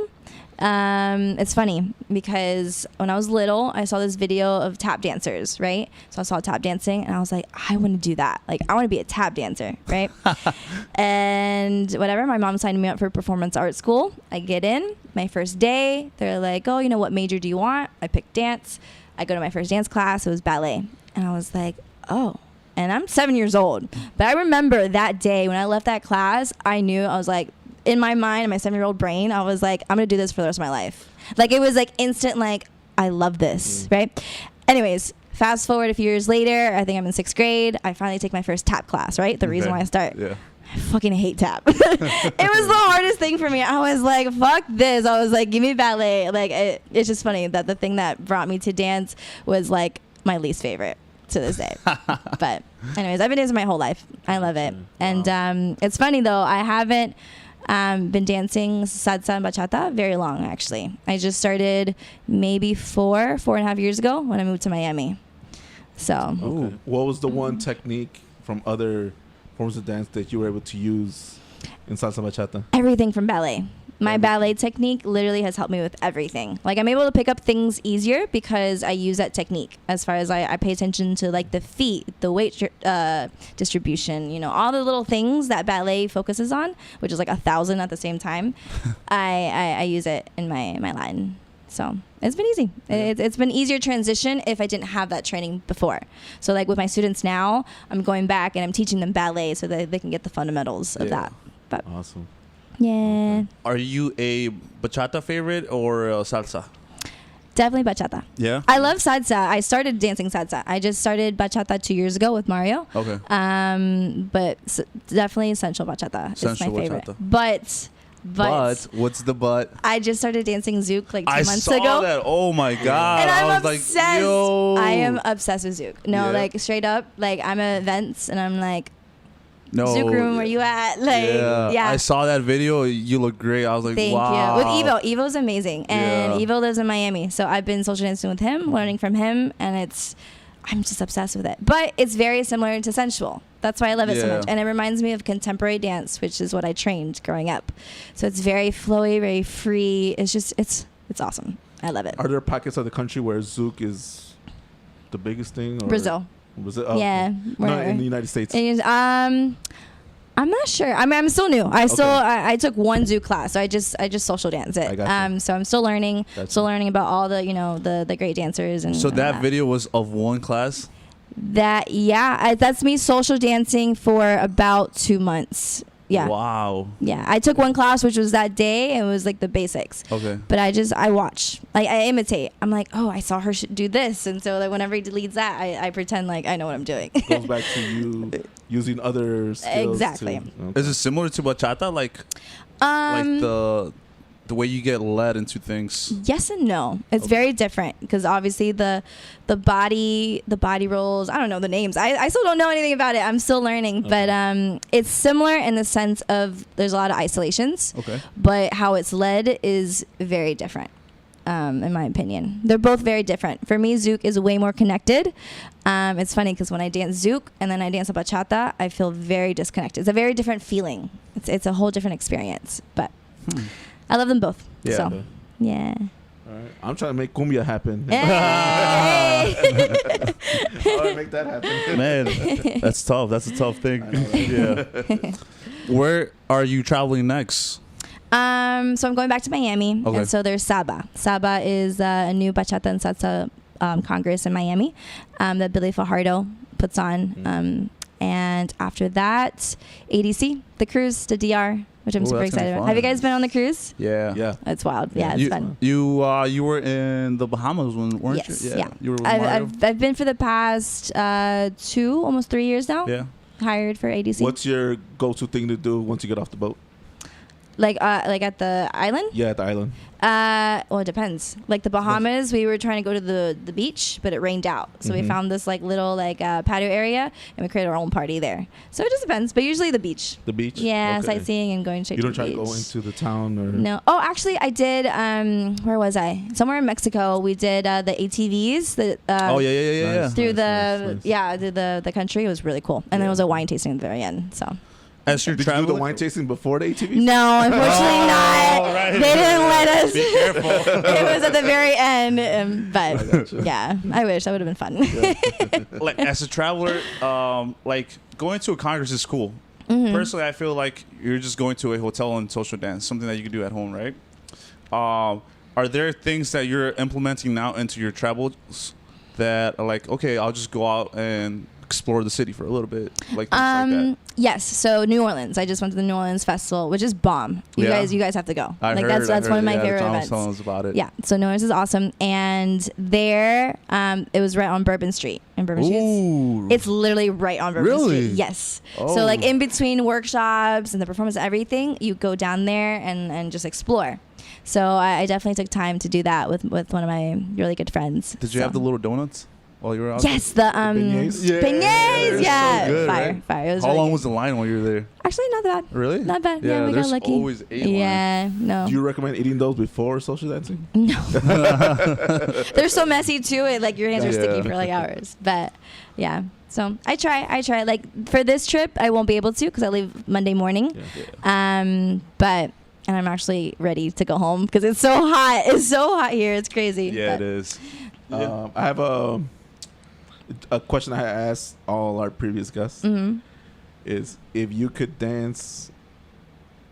It's funny because when I was little, I saw this video of tap dancers, right? So I saw tap dancing and I was like, I want to do that. Like, I want to be a tap dancer, right? And whatever, my mom signed me up for performance art school. I get in my first day. They're like, oh, you know, what major do you want? I picked dance. I go to my first dance class. It was ballet. And I was like, oh. And I'm 7 years old. But I remember that day when I left that class, I knew, I was like, in my mind, in my 7-year-old brain, I was like, I'm going to do this for the rest of my life. Like, it was like instant, like, I love this, right? Anyways, fast forward a few years later, I think I'm in 6th grade. I finally take my first tap class, right? The reason why I start. Yeah. I fucking hate tap. It was the hardest thing for me. I was like, fuck this. I was like, give me ballet. Like, it's just funny that the thing that brought me to dance was like my least favorite to this day. But anyways, I've been dancing my whole life. I love it. And it's funny though, I haven't been dancing salsa and bachata very long actually. I just started maybe 4.5 years ago when I moved to Miami. So Okay. What was the one technique from other forms of dance that you were able to use in salsa bachata? everything from ballet. My ballet technique literally has helped me with everything. Like, I'm able to pick up things easier because I use that technique. As far as I pay attention to like the feet, the weight distribution, you know, all the little things that ballet focuses on, which is like 1,000 at the same time. I use it in my Latin. So it's been easy. It's been easier transition if I didn't have that training before. So like with my students now, I'm going back and I'm teaching them ballet so that they can get the fundamentals of that. But Awesome. yeah. Are you a bachata favorite or salsa? Definitely bachata. Yeah. I love salsa. I started dancing salsa. I just started bachata 2 years ago with Mario. Okay. But definitely sensual bachata is my Sensual favorite. bachata. But What's the but? I just started dancing zouk like 2 I months saw ago. that. Oh my god! And I I'm was obsessed. like, yo. I am obsessed with zouk. No, Yeah. like straight up. Like I'm at events and I'm like, No. zouk room, where you at? Like, yeah. I saw that video. You look great. I was like, Thank wow. you. With Evo. Evo's amazing. And Yeah. Evo lives in Miami. So I've been social dancing with him, learning from him. And I'm just obsessed with it. But it's very similar to sensual. That's why I love it so Yeah. much. And it reminds me of contemporary dance, which is what I trained growing up. So it's very flowy, very free. It's just, it's awesome. I love it. Are there pockets of the country where zouk is the biggest thing? Or Brazil. Brazil? Yeah. No, wherever. in the United States. I'm not sure. I mean, I'm still new. I took one zouk class, so I just social dance it. I gotcha. So I'm still learning, Gotcha. still learning about all the the great dancers and. So all that video was of one class. That's me social dancing for about 2 months. Yeah. Wow. Yeah. I took one class, which was that day, and it was like the basics. Okay. But I watch. Like, I imitate. I'm like, oh, I saw her do this. And so, like, whenever he deletes that, I pretend like I know what I'm doing. Goes back to you using other skills. Exactly. Okay. Is it similar to bachata? Like Um, the the way you get led into things? Yes and no. It's very different because obviously the body rolls. I don't know the names. I still don't know anything about it. I'm still learning, but it's similar in the sense of there's a lot of isolations. Okay. But how it's led is very different. In my opinion, they're both very different. For me, Zouk is way more connected. It's funny because when I dance Zouk and then I dance a bachata, I feel very disconnected. It's a very different feeling. It's a whole different experience. But I love them both. Yeah. So, yeah. All right. I'm trying to make cumbia happen. Hey! How do I make that happen? Man, that's tough. That's a tough thing. I know, right? Yeah. Where are you traveling next? So I'm going back to Miami, Okay. and so there's Saba. Saba is a new bachata and salsa congress in Miami that Billy Fajardo puts on. And after that, ADC, the cruise to DR, which I'm Ooh, super that's gonna be excited about. fun. Have you guys been on the cruise? Yeah. Yeah. It's wild. Yeah, you, it's fun. You were in the Bahamas, weren't Yes, you? yeah. You were with Mario? I've been for the past 2, almost 3 years now. Yeah. Hired for ADC. What's your go-to thing to do once you get off the boat? Like at the island? Yeah, at the island. Well, it depends. Like the Bahamas, we were trying to go to the beach, but it rained out. So we found this like little patio area, and we created our own party there. So it just depends, but usually the beach. The beach? Yeah, Okay. sightseeing and going straight You to don't the try beach. to go into the town or... No. Oh, actually, I did. Where was I? Somewhere in Mexico. We did the ATVs. Oh, yeah. Nice. Through Nice. the country. It was really cool. And then it was a wine tasting at the very end. So. As you're Did you do the traveling, wine tasting before the ATV? No, unfortunately not. right. They didn't let us. Be careful. It was at the very end, but gotcha. yeah, I wish that would have been fun. like as a traveler, like going to a congress is cool. Personally, I feel like you're just going to a hotel and social dance, something that you can do at home, right? Are there things that you're implementing now into your travels that are like, okay, I'll just go out and explore the city for a little bit, like things like that? Yes. So New Orleans. I just went to the New Orleans Festival, which is bomb. You Yeah. guys have to go. I like heard, that's one of my favorite John was events. telling us about it. Yeah. So New Orleans is awesome, and there, it was right on Bourbon Street. In Bourbon Street. Ooh. It's literally right on Bourbon Really? Street. Yes. Oh. So like in between workshops and the performance and everything, you go down there and just explore. So I definitely took time to do that with one of my really good friends. Did you have the little donuts while you were out? Yes, the beignets? Yeah, beignets, they're yeah, so good, fire, right? fire. It was How really long good. was the line while you were there? Actually not bad. Really? Not bad. Yeah, we got there's lucky. always a line. Yeah, no. Do you recommend eating those before social dancing? No. They're so messy too. Like your hands are sticky Yeah. for like hours. But yeah. So I try. Like for this trip, I won't be able to because I leave Monday morning. Yeah. But and I'm actually ready to go home because it's so hot. It's so hot here. It's crazy. Yeah, But it is. I have a question I had asked all our previous guests. Is if you could dance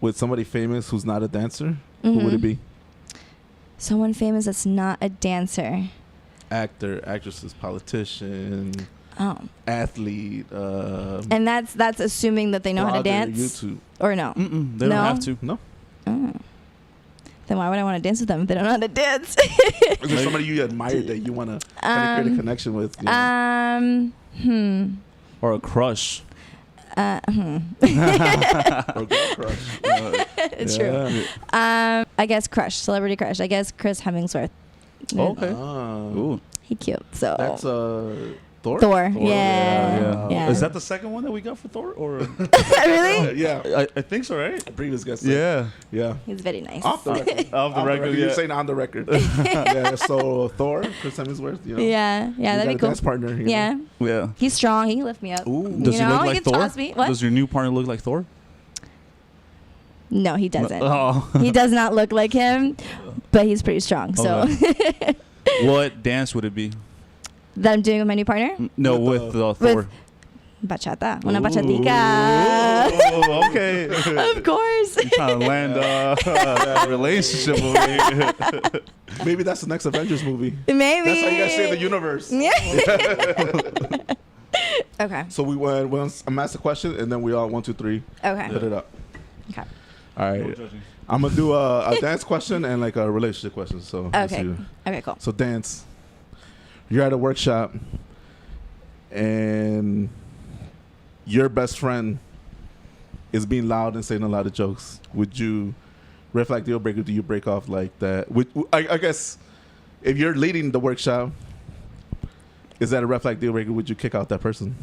with somebody famous who's not a dancer, who would it be? Someone famous that's not a dancer. Actor, actresses, politician, Oh. athlete. And that's assuming that they know how to blogger, dance YouTube. or no. They No? don't have to. No. Oh. Then why would I want to dance with them if they don't know how to dance? Is there somebody you admire that you want to kind of create a connection with? You know? Or a crush. Or a girl crush. It's true. I guess crush, celebrity crush. I guess Chris Hemsworth. Okay. Ah. Ooh. He cute. So That's Thor. Thor. Yeah. Yeah. Yeah. Is that the second one that we got for Thor? Or Really? Yeah. I think so, right? Previous guest. Yeah. Yeah. He's very nice. Off the record. Off the record, You're yeah. saying on the record. Yeah. So Thor, Chris Hemsworth. You know. Yeah. You That'd got be a cool. dance partner. You know? Yeah. Yeah. He's strong. He can lift me up. Ooh. Does you he know, look he like can Thor? toss me. What? Does your new partner look like Thor? No, he doesn't. Oh. He does not look like him, but he's pretty strong. So Okay. What dance would it be? that I'm doing with my new partner, No, With with, the- Thor. bachata, una Ooh. bachatica. Oh, okay. Of course. You're trying to land a relationship over here. Maybe that's the next Avengers movie. Maybe. That's how you guys save the universe. Yeah. Okay. So we went. I'm asked a question, and then we all 1, 2, 3 Okay. put it up. Okay. All right. I'm gonna do a dance question and like a relationship question. So let's Okay. see. Okay. Cool. So dance. You're at a workshop, and your best friend is being loud and saying a lot of jokes. Would you red flag deal breaker do you break off like that? I guess if you're leading the workshop, is that a red flag deal breaker? Would you kick out that person?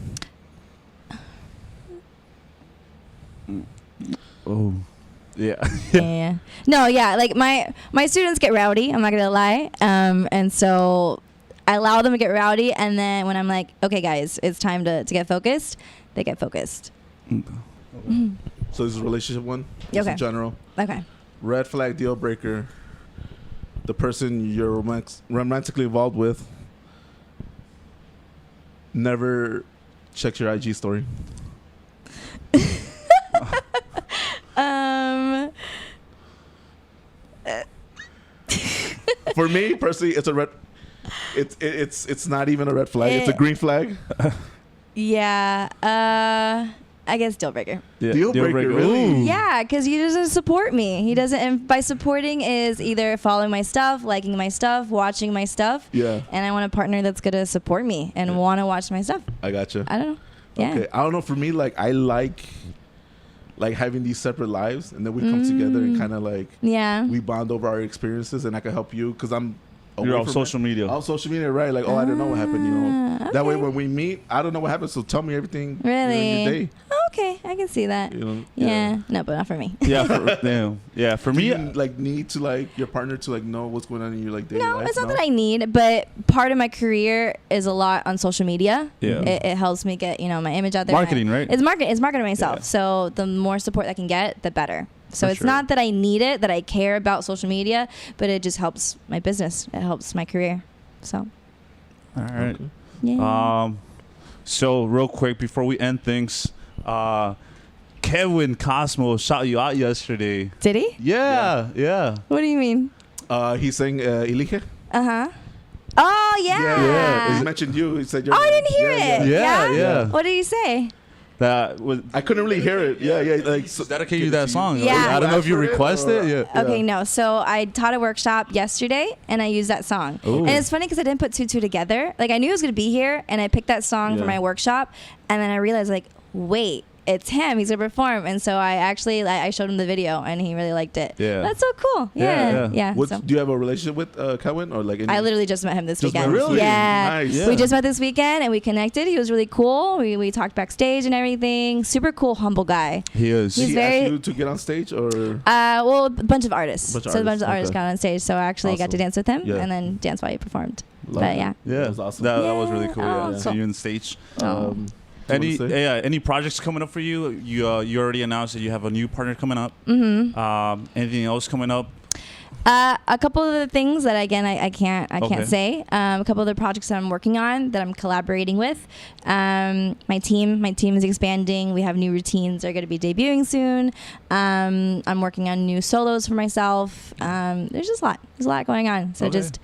Oh, yeah. Yeah. No, yeah. Like my students get rowdy. I'm not gonna lie. And so I allow them to get rowdy, and then when I'm like, okay, guys, it's time to get focused, they get focused. Okay. So this is a relationship one. Just Okay. in general. Okay. Red flag deal breaker. The person you're romantically involved with never checks your IG story. For me personally, it's a red. It's not even a red flag. It's a green flag. Yeah. I guess deal breaker. Yeah. Deal breaker, really? Ooh. Yeah, because he doesn't support me. He doesn't. And by supporting is either following my stuff, liking my stuff, watching my stuff. Yeah. And I want a partner that's gonna support me and want to watch my stuff. I gotcha. I don't know. Yeah. Okay. I don't know. For me, like I like having these separate lives, and then we come together and kind of like Yeah. we bond over our experiences, and I can help you because I'm. You're away on from social media. On social media, right? Like, I don't know what happened. You know, that way Okay. when we meet, I don't know what happened. So tell me everything. Really? Your day. Oh, okay, I can see that. You know. Yeah. No, but not for me. Yeah, for Do me, you like need to like your partner to like know what's going on in your like daily No, life? it's not that I need, but part of my career is a lot on social media. Yeah. It helps me get, my image out there. Marketing, right? It's marketing myself. Yeah. So the more support I can get, the better. So For it's sure. not that I need it, that I care about social media, but it just helps my business. It helps my career. So, all right. Okay. yeah. So real quick before we end things, Kevin Cosmo shot you out yesterday. Did he? Yeah. What do you mean? He sang Elige. Uh-huh. Oh, yeah. He mentioned you. He said. Oh, I didn't hear it. Yeah. What did he say? That was. I couldn't really hear it. Yeah. Like So dedicate you that song. Yeah. I don't know if you Ask for it, requested. or- Yeah. Okay, no. So I taught a workshop yesterday, and I used that song. Ooh. And it's funny because I didn't put two together. Like I knew he was gonna be here, and I picked that song for Yeah. my workshop, and then I realized like, wait, it's him. He's gonna perform. And so I showed him the video, and he really liked it. Yeah. That's so cool. Yeah. Yeah. Do you have a relationship with Kevin or like? Any, I literally just met him this Just weekend. met him? Really? Yeah. Nice. Yeah. We just met this weekend and we connected. He was really cool. We talked backstage and everything. Super cool, humble guy. He is. He's Did he very- ask you to get on stage or? Well, a bunch of artists. Bunch of So a bunch artists, of artists okay. got on stage. So I actually got to Awesome. dance with him Yeah. and then dance while he performed. Love But it. yeah. Yeah, That was awesome. That was really cool. Yeah. Yeah, Oh, see you on stage. Um, Any projects coming up for you? You already announced that you have a new partner coming up. Mm-hmm. Anything else coming up? A couple of the things that again I can't Okay. say. A couple of the projects that I'm working on that I'm collaborating with. My team is expanding. We have new routines that are going to be debuting soon. I'm working on new solos for myself. There's just a lot. There's a lot going on. So Okay. just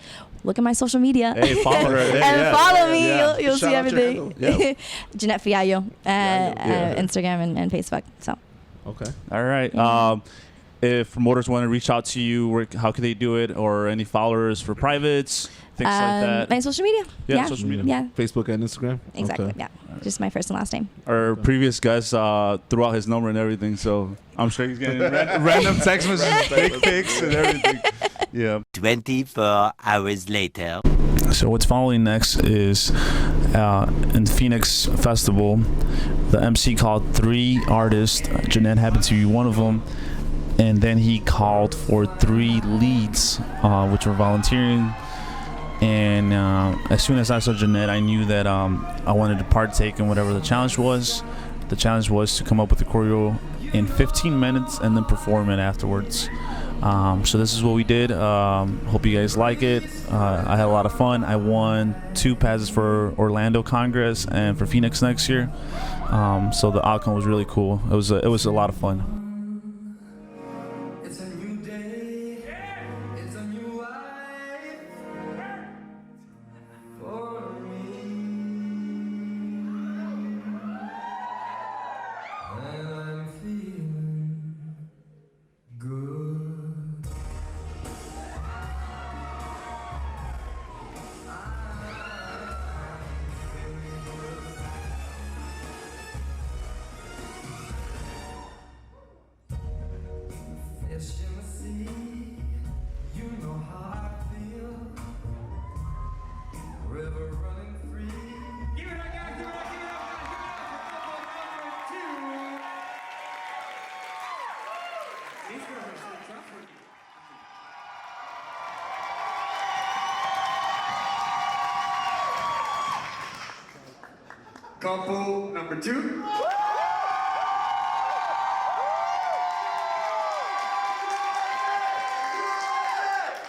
look at my social media. Hey, follow her. Hey, and yeah. follow me. Yeah. You'll Shout see out your everything. handle. Jeannette Fiallo, Yeah. Instagram and Facebook. So. Okay. All right. Yeah. If promoters want to reach out to you, how can they do it? Or any followers for privates, things like that? My social media. Yeah, social media. Yeah, Facebook and Instagram. exactly. Okay. Yeah, just my first and last name. Our previous guest threw out his number and everything, so I'm sure he's getting random text messages, dick pics, and everything. Yeah. 24 hours later. So what's following next is in Phoenix Festival, the MC called 3 artists. Jeannette happened to be one of them. And then he called for 3 leads, which were volunteering. And as soon as I saw Jeannette, I knew that I wanted to partake in whatever the challenge was. The challenge was to come up with a choreo in 15 minutes and then perform it afterwards. So this is what we did. Hope you guys like it. I had a lot of fun. I won 2 passes for Orlando Congress and for Phoenix next year. So the outcome was really cool. It was a lot of fun. It's a new day, it's a new life for me. And I'm feeling good. Couple number 2.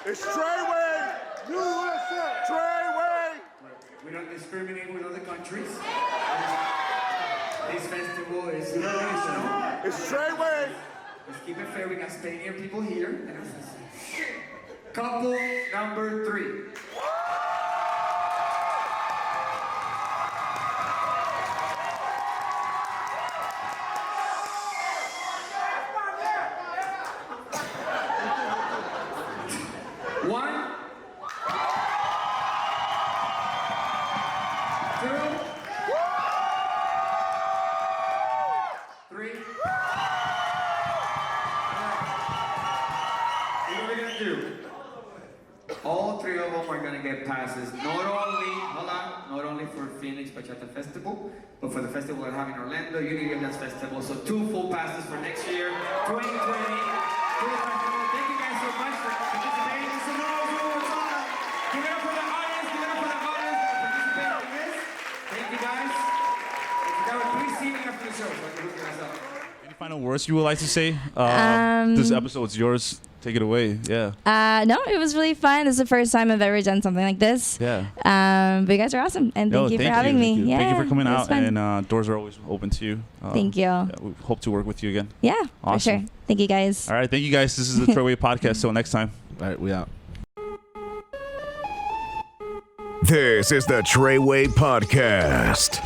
It's Treyguey. USA. Treyguey. We don't discriminate with other countries. This festival is international. It's Treyguey. Let's keep it fair. We got Spaniard people here. Couple number 3. One, 2, 3. What are we gonna do? All 3 of them are gonna get passes. Not only for Phoenix Bachata Festival, but for the festival that I have in Orlando, Unity Dance Festival. So 2 full passes for next year, 2020. For the festival. Thank you guys so much for participating. So now it's on. Give it up for the audience. Give it up for the audience that participated in this. Thank you guys. Please see me after the show so I can look you guys up. Any final words you would like to say? This episode's yours. Take it away. Yeah. No, it was really fun. This is the first time I've ever done something like this. Yeah. But you guys are awesome, and thank you for having me. Yeah, thank you for coming it was out, fun. and doors are always open to you. Thank you. Yeah, we hope to work with you again. Yeah, Awesome. for sure. Thank you guys. All right, thank you guys. This is the Treyguey podcast. Till next time. All right, we out. This is the Treyguey Podcast.